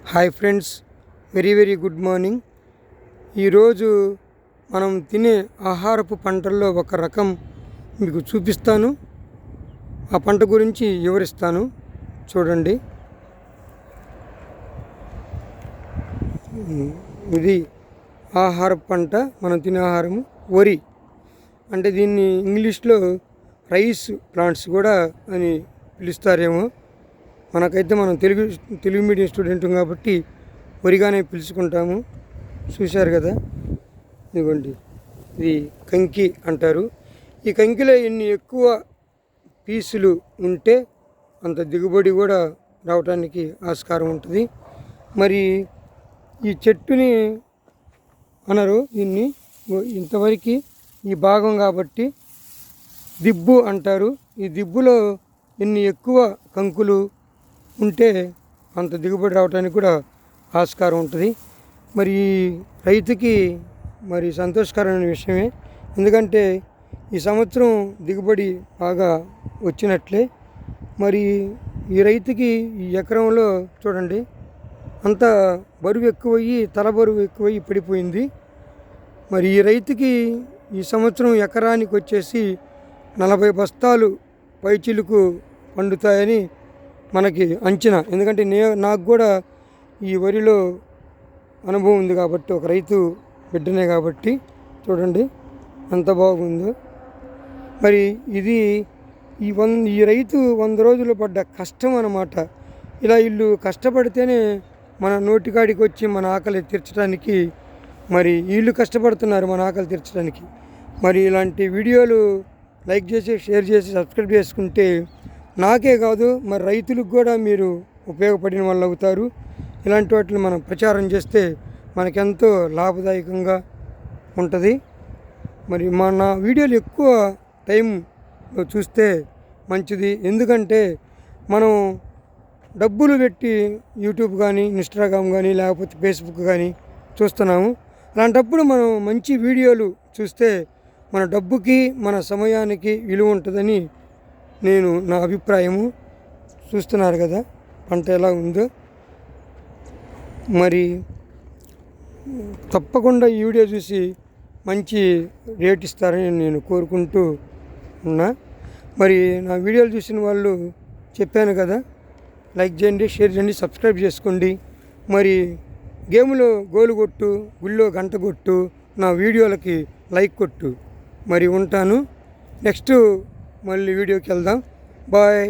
Hi friends, very good morning. ఈరోజు మనం తినే ఆహారపు పంటల్లో ఒక రకం మీకు చూపిస్తాను. ఆ పంట గురించి వివరిస్తాను, చూడండి. ఇది ఆహారపు పంట, మనం తినే ఆహారము వరి. అంటే దీన్ని ఇంగ్లీష్లో రైస్ ప్లాంట్స్ కూడా అని పిలుస్తారేమో. మనకైతే మనం తెలుగు మీడియం స్టూడెంట్ కాబట్టి వరిగానే పిలుచుకుంటాము. చూశారు కదా, ఇదిగోండి, ఇది కంకి అంటారు. ఈ కంకిలో ఎన్ని ఎక్కువ పీసులు ఉంటే అంత దిగుబడి కూడా రావడానికి ఆస్కారం ఉంటుంది. మరి ఈ చెట్టుని అనరు, దీన్ని ఇంతవరకు ఈ భాగం కాబట్టి దిబ్బు అంటారు. ఈ దిబ్బులో ఎన్ని ఎక్కువ కంకులు ఉంటే అంత దిగుబడి రావడానికి కూడా ఆస్కారం ఉంటుంది. మరి రైతుకి మరి సంతోషకరమైన విషయమే, ఎందుకంటే ఈ సంవత్సరం దిగుబడి బాగా వచ్చినట్లే. మరి ఈ రైతుకి ఈ ఎకరంలో చూడండి, అంత బరువు ఎక్కువయ్యి, తల బరువు ఎక్కువయ్యి పడిపోయింది. మరి ఈ రైతుకి ఈ సంవత్సరం ఎకరానికి వచ్చేసి 40 బస్తాలు పైచిలుకు పండుతాయని మనకి అంచనా. ఎందుకంటే నాకు కూడా ఈ వరిలో అనుభవం ఉంది కాబట్టి, ఒక రైతు బిడ్డనే కాబట్టి. చూడండి ఎంత బాగుందో. మరి ఇది ఈ రైతు 100 రోజులు పడ్డ కష్టం అన్నమాట. ఇలా వీళ్ళు కష్టపడితేనే మన నోటికాడికి వచ్చి మన ఆకలి తీర్చడానికి, మరి వీళ్ళు కష్టపడుతున్నారు మన ఆకలి తీర్చడానికి. మరి ఇలాంటి వీడియోలు లైక్ చేసి, షేర్ చేసి, సబ్స్క్రైబ్ చేసుకుంటే నాకే కాదు, మరి రైతులకు కూడా మీరు ఉపయోగపడిన వాళ్ళు అవుతారు. ఇలాంటి వాటిని మనం ప్రచారం చేస్తే మనకెంతో లాభదాయకంగా ఉంటుంది. మరి నా వీడియోలు ఎక్కువ టైం చూస్తే మంచిది. ఎందుకంటే మనం డబ్బులు పెట్టి యూట్యూబ్ కానీ, ఇన్స్టాగ్రామ్ కానీ, లేకపోతే ఫేస్బుక్ కానీ చూస్తున్నాము. అలాంటప్పుడు మనం మంచి వీడియోలు చూస్తే మన డబ్బుకి, మన సమయానికి విలువ ఉంటుందని నా అభిప్రాయము. చూస్తున్నారు కదా పంట ఎలా ఉందో. మరి తప్పకుండా ఈ వీడియో చూసి మంచి రేట్ ఇస్తారని నేను కోరుకుంటూ ఉన్నా. మరి నా వీడియోలు చూసిన వాళ్ళు చెప్పాను కదా, లైక్ చేయండి, షేర్ చేయండి, సబ్స్క్రైబ్ చేసుకోండి. మరి గేమ్లో గోలు కొట్టు, గుళ్ళో గంట కొట్టు, నా వీడియోలకి లైక్ కొట్టు. మరి ఉంటాను, నెక్స్ట్ మళ్ళీ వీడియోకి వెళ్దాం. బాయ్.